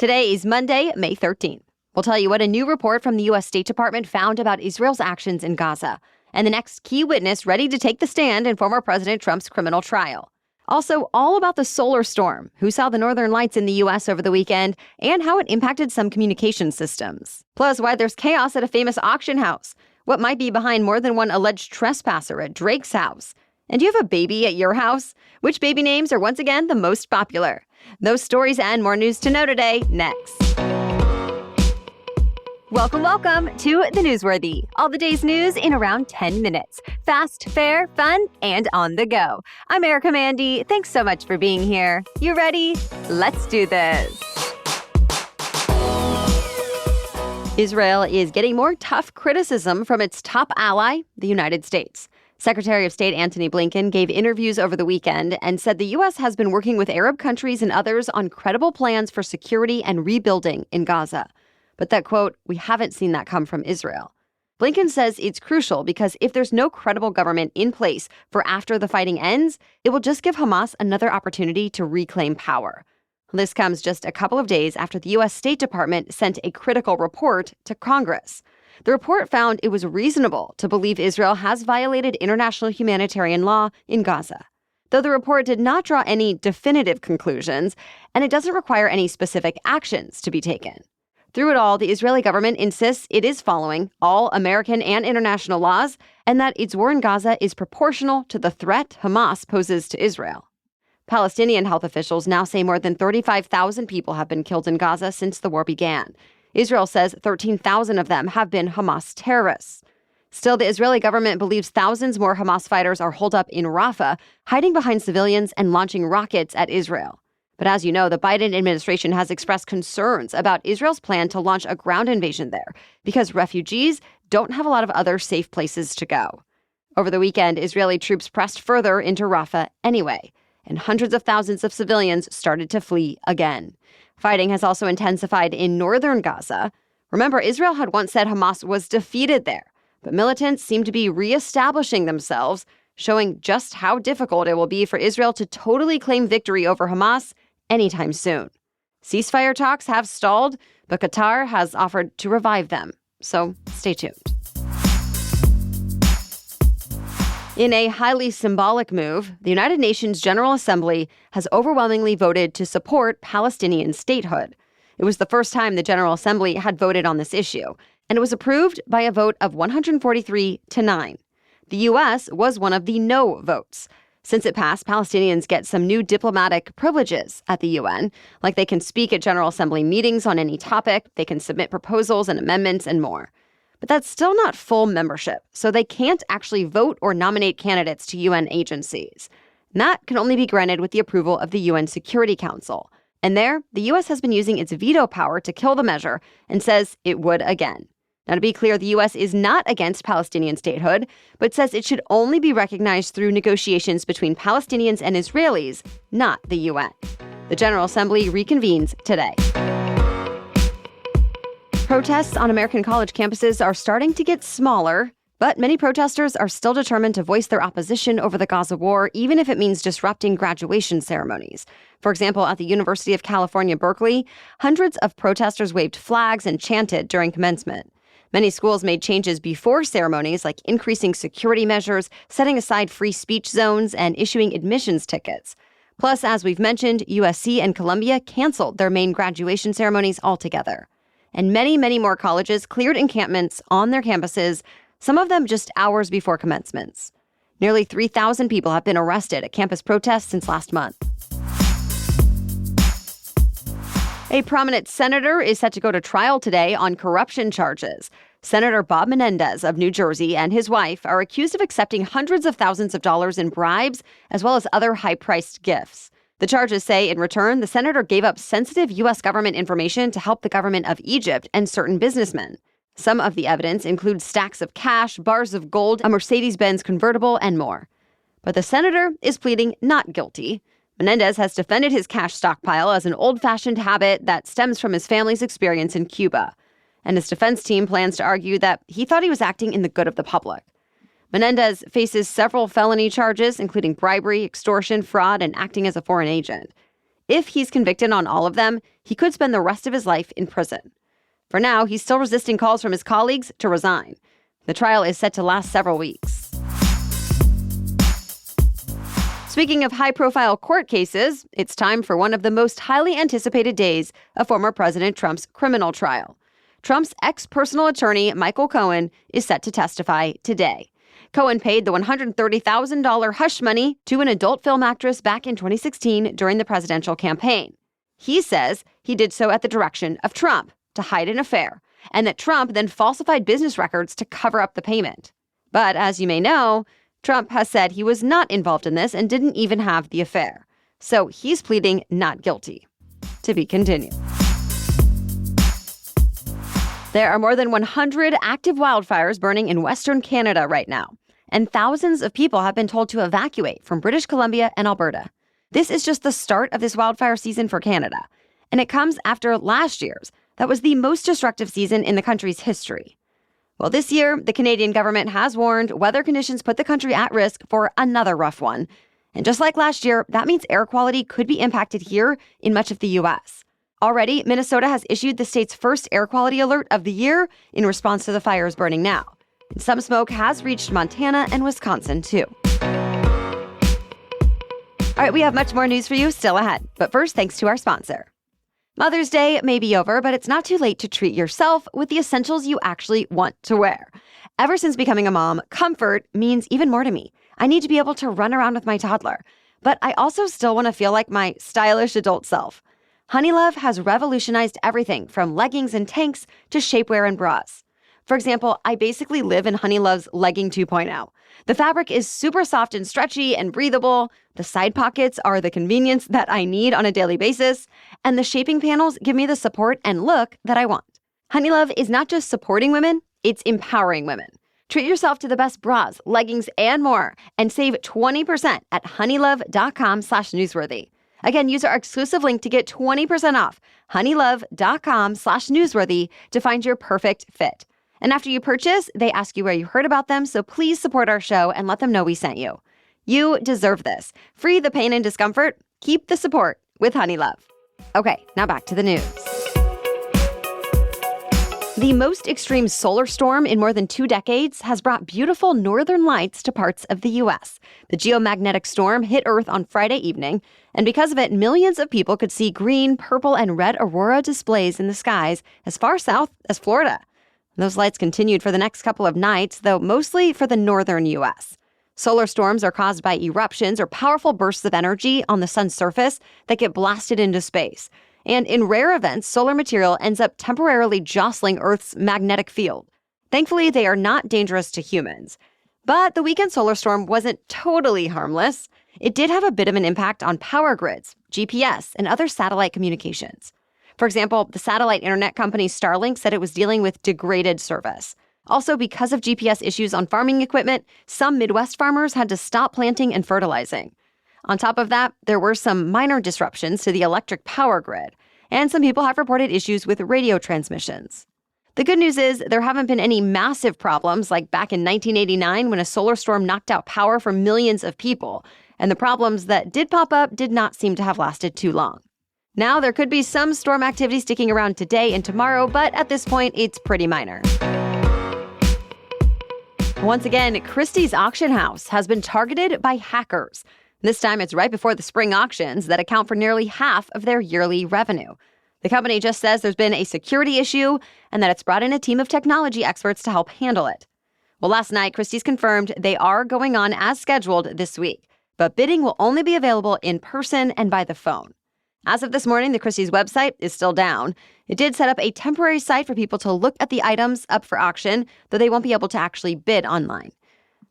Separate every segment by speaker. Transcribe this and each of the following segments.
Speaker 1: Today is Monday, May 13th. We'll tell you what a new report from the U.S. State Department found about Israel's actions in Gaza, and the next key witness ready to take the stand in former President Trump's criminal trial. Also, all about the solar storm, who saw the northern lights in the U.S. over the weekend, and how it impacted some communication systems. Plus, why there's chaos at a famous auction house, what might be behind more than one alleged trespasser at Drake's house. And do you have a baby at your house? Which baby names are once again the most popular? Those stories and more news to know today, next. Welcome to The Newsworthy. All the day's news in around 10 minutes. Fast, fair, fun, and on the go. I'm Erica Mandy. Thanks so much for being here. You ready? Let's do this. Israel is getting more tough criticism from its top ally, the United States. Secretary of State Antony Blinken gave interviews over the weekend and said the U.S. has been working with Arab countries and others on credible plans for security and rebuilding in Gaza. But that, quote, we haven't seen that come from Israel. Blinken says it's crucial because if there's no credible government in place for after the fighting ends, it will just give Hamas another opportunity to reclaim power. This comes just a couple of days after the U.S. State Department sent a critical report to Congress. The report found it was reasonable to believe Israel has violated international humanitarian law in Gaza. Though the report did not draw any definitive conclusions, and it doesn't require any specific actions to be taken. Through it all, the Israeli government insists it is following all American and international laws and that its war in Gaza is proportional to the threat Hamas poses to Israel. Palestinian health officials now say more than 35,000 people have been killed in Gaza since the war began. Israel says 13,000 of them have been Hamas terrorists. Still, the Israeli government believes thousands more Hamas fighters are holed up in Rafah, hiding behind civilians and launching rockets at Israel. But as you know, the Biden administration has expressed concerns about Israel's plan to launch a ground invasion there because refugees don't have a lot of other safe places to go. Over the weekend, Israeli troops pressed further into Rafah anyway, and hundreds of thousands of civilians started to flee again. Fighting has also intensified in northern Gaza. Remember, Israel had once said Hamas was defeated there, but militants seem to be reestablishing themselves, showing just how difficult it will be for Israel to totally claim victory over Hamas anytime soon. Ceasefire talks have stalled, but Qatar has offered to revive them. So stay tuned. In a highly symbolic move, the United Nations General Assembly has overwhelmingly voted to support Palestinian statehood. It was the first time the General Assembly had voted on this issue, and it was approved by a vote of 143-9. The U.S. was one of the no votes. Since it passed, Palestinians get some new diplomatic privileges at the UN, like they can speak at General Assembly meetings on any topic, they can submit proposals and amendments, and more. But that's still not full membership, so they can't actually vote or nominate candidates to UN agencies. And that can only be granted with the approval of the UN Security Council. And there, the U.S. has been using its veto power to kill the measure and says it would again. Now, to be clear, the U.S. is not against Palestinian statehood, but says it should only be recognized through negotiations between Palestinians and Israelis, not the UN. The General Assembly reconvenes today. Protests on American college campuses are starting to get smaller, but many protesters are still determined to voice their opposition over the Gaza war, even if it means disrupting graduation ceremonies. For example, at the University of California, Berkeley, hundreds of protesters waved flags and chanted during commencement. Many schools made changes before ceremonies, like increasing security measures, setting aside free speech zones, and issuing admissions tickets. Plus, as we've mentioned, USC and Columbia canceled their main graduation ceremonies altogether. And many, many more colleges cleared encampments on their campuses, some of them just hours before commencements. Nearly 3,000 people have been arrested at campus protests since last month. A prominent senator is set to go to trial today on corruption charges. Senator Bob Menendez of New Jersey and his wife are accused of accepting hundreds of thousands of dollars in bribes, as well as other high-priced gifts. The charges say, in return, the senator gave up sensitive U.S. government information to help the government of Egypt and certain businessmen. Some of the evidence includes stacks of cash, bars of gold, a Mercedes-Benz convertible, and more. But the senator is pleading not guilty. Menendez has defended his cash stockpile as an old-fashioned habit that stems from his family's experience in Cuba. And his defense team plans to argue that he thought he was acting in the good of the public. Menendez faces several felony charges, including bribery, extortion, fraud, and acting as a foreign agent. If he's convicted on all of them, he could spend the rest of his life in prison. For now, he's still resisting calls from his colleagues to resign. The trial is set to last several weeks. Speaking of high-profile court cases, it's time for one of the most highly anticipated days of former President Trump's criminal trial. Trump's ex-personal attorney, Michael Cohen, is set to testify today. Cohen paid the $130,000 hush money to an adult film actress back in 2016 during the presidential campaign. He says he did so at the direction of Trump to hide an affair, and that Trump then falsified business records to cover up the payment. But as you may know, Trump has said he was not involved in this and didn't even have the affair. So he's pleading not guilty. To be continued. There are more than 100 active wildfires burning in Western Canada right now, and thousands of people have been told to evacuate from British Columbia and Alberta. This is just the start of this wildfire season for Canada, and it comes after last year's. That was the most destructive season in the country's history. Well, this year, the Canadian government has warned weather conditions put the country at risk for another rough one. And just like last year, that means air quality could be impacted here in much of the U.S. Already, Minnesota has issued the state's first air quality alert of the year in response to the fires burning now. And some smoke has reached Montana and Wisconsin, too. All right, we have much more news for you still ahead. But first, thanks to our sponsor. Mother's Day may be over, but it's not too late to treat yourself with the essentials you actually want to wear. Ever since becoming a mom, comfort means even more to me. I need to be able to run around with my toddler, but I also still want to feel like my stylish adult self. Honeylove has revolutionized everything from leggings and tanks to shapewear and bras. For example, I basically live in Honeylove's Legging 2.0. The fabric is super soft and stretchy and breathable. The side pockets are the convenience that I need on a daily basis. And the shaping panels give me the support and look that I want. Honeylove is not just supporting women, it's empowering women. Treat yourself to the best bras, leggings, and more, and save 20% at honeylove.com/newsworthy. Again, use our exclusive link to get 20% off, honeylove.com/newsworthy, to find your perfect fit. And after you purchase, they ask you where you heard about them, so please support our show and let them know we sent you. You deserve this. Free the pain and discomfort. Keep the support with Honeylove. Okay, now back to the news. The most extreme solar storm in more than 2 decades has brought beautiful northern lights to parts of the U.S. The geomagnetic storm hit Earth on Friday evening, and because of it, millions of people could see green, purple, and red aurora displays in the skies as far south as Florida. Those lights continued for the next couple of nights, though mostly for the northern U.S. Solar storms are caused by eruptions or powerful bursts of energy on the sun's surface that get blasted into space. And in rare events, solar material ends up temporarily jostling Earth's magnetic field. Thankfully, they are not dangerous to humans. But the weekend solar storm wasn't totally harmless. It did have a bit of an impact on power grids, GPS, and other satellite communications. For example, the satellite internet company Starlink said it was dealing with degraded service. Also, because of GPS issues on farming equipment, some Midwest farmers had to stop planting and fertilizing. On top of that, there were some minor disruptions to the electric power grid, and some people have reported issues with radio transmissions. The good news is there haven't been any massive problems like back in 1989 when a solar storm knocked out power for millions of people, and the problems that did pop up did not seem to have lasted too long. Now, there could be some storm activity sticking around today and tomorrow, but at this point, it's pretty minor. Once again, Christie's auction house has been targeted by hackers. This time, it's right before the spring auctions that account for nearly half of their yearly revenue. The company just says there's been a security issue and that it's brought in a team of technology experts to help handle it. Well, last night, Christie's confirmed they are going on as scheduled this week, but bidding will only be available in person and by the phone. As of this morning, the Christie's website is still down. It did set up a temporary site for people to look at the items up for auction, though they won't be able to actually bid online.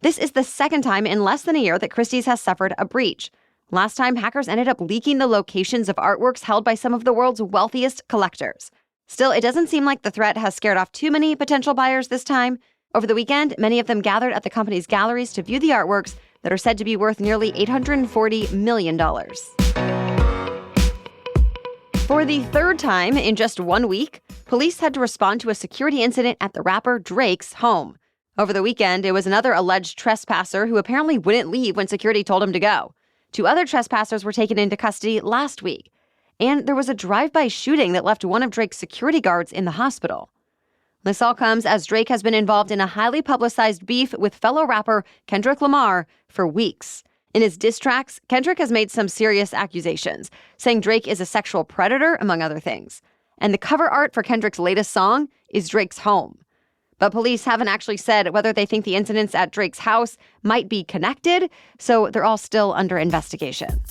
Speaker 1: This is the second time in less than a year that Christie's has suffered a breach. Last time, hackers ended up leaking the locations of artworks held by some of the world's wealthiest collectors. Still, it doesn't seem like the threat has scared off too many potential buyers this time. Over the weekend, many of them gathered at the company's galleries to view the artworks that are said to be worth nearly $840 million. For the third time in just 1 week, police had to respond to a security incident at the rapper Drake's home. Over the weekend, it was another alleged trespasser who apparently wouldn't leave when security told him to go. 2 other trespassers were taken into custody last week. And there was a drive-by shooting that left one of Drake's security guards in the hospital. This all comes as Drake has been involved in a highly publicized beef with fellow rapper Kendrick Lamar for weeks. In his diss tracks, Kendrick has made some serious accusations, saying Drake is a sexual predator, among other things. And the cover art for Kendrick's latest song is Drake's home. But police haven't actually said whether they think the incidents at Drake's house might be connected, so they're all still under investigation.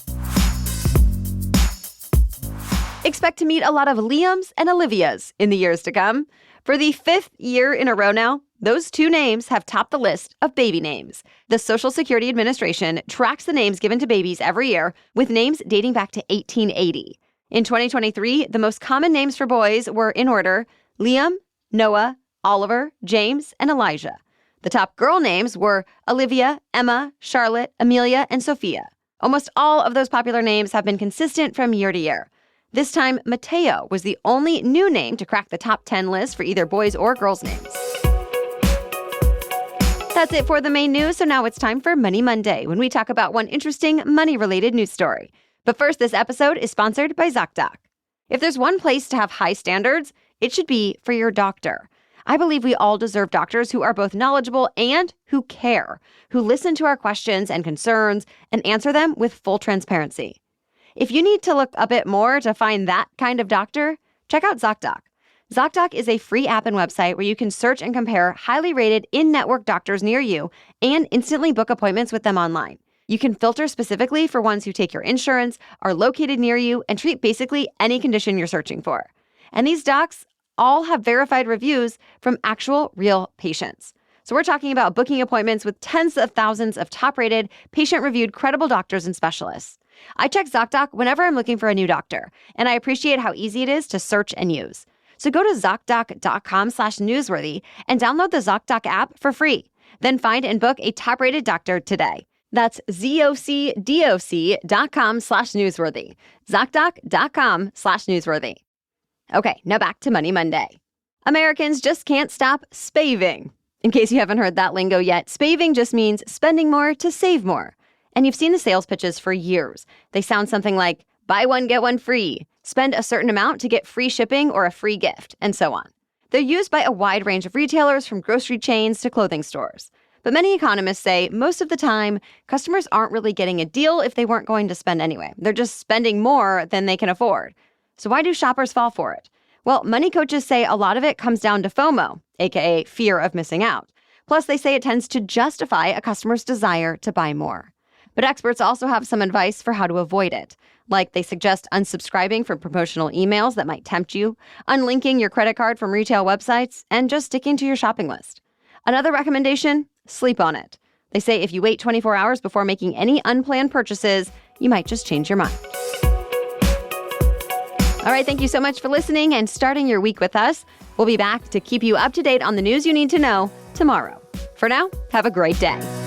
Speaker 1: Expect to meet a lot of Liams and Olivias in the years to come. For the 5th year in a row now, those two names have topped the list of baby names. The Social Security Administration tracks the names given to babies every year, with names dating back to 1880. In 2023, the most common names for boys were, in order, Liam, Noah, Oliver, James, and Elijah. The top girl names were Olivia, Emma, Charlotte, Amelia, and Sophia. Almost all of those popular names have been consistent from year to year. This time, Mateo was the only new name to crack the top 10 list for either boys or girls' names. That's it for the main news, so now it's time for Money Monday, when we talk about one interesting money-related news story. But first, this episode is sponsored by ZocDoc. If there's one place to have high standards, it should be for your doctor. I believe we all deserve doctors who are both knowledgeable and who care, who listen to our questions and concerns and answer them with full transparency. If you need to look a bit more to find that kind of doctor, check out ZocDoc. ZocDoc is a free app and website where you can search and compare highly rated in-network doctors near you and instantly book appointments with them online. You can filter specifically for ones who take your insurance, are located near you, and treat basically any condition you're searching for. And these docs all have verified reviews from actual real patients. So we're talking about booking appointments with tens of thousands of top-rated, patient-reviewed, credible doctors and specialists. I check ZocDoc whenever I'm looking for a new doctor, and I appreciate how easy it is to search and use. So go to ZocDoc.com/newsworthy and download the ZocDoc app for free. Then find and book a top-rated doctor today. That's ZocDoc.com/newsworthy. ZocDoc.com/newsworthy. Okay, now back to Money Monday. Americans just can't stop spaving. In case you haven't heard that lingo yet, spaving just means spending more to save more. And you've seen the sales pitches for years. They sound something like, buy one, get one free, spend a certain amount to get free shipping or a free gift, and so on. They're used by a wide range of retailers, from grocery chains to clothing stores. But many economists say most of the time, customers aren't really getting a deal if they weren't going to spend anyway. They're just spending more than they can afford. So why do shoppers fall for it? Well, money coaches say a lot of it comes down to FOMO, aka fear of missing out. Plus, they say it tends to justify a customer's desire to buy more. But experts also have some advice for how to avoid it. Like, they suggest unsubscribing from promotional emails that might tempt you, unlinking your credit card from retail websites, and just sticking to your shopping list. Another recommendation, sleep on it. They say if you wait 24 hours before making any unplanned purchases, you might just change your mind. All right, thank you so much for listening and starting your week with us. We'll be back to keep you up to date on the news you need to know tomorrow. For now, have a great day.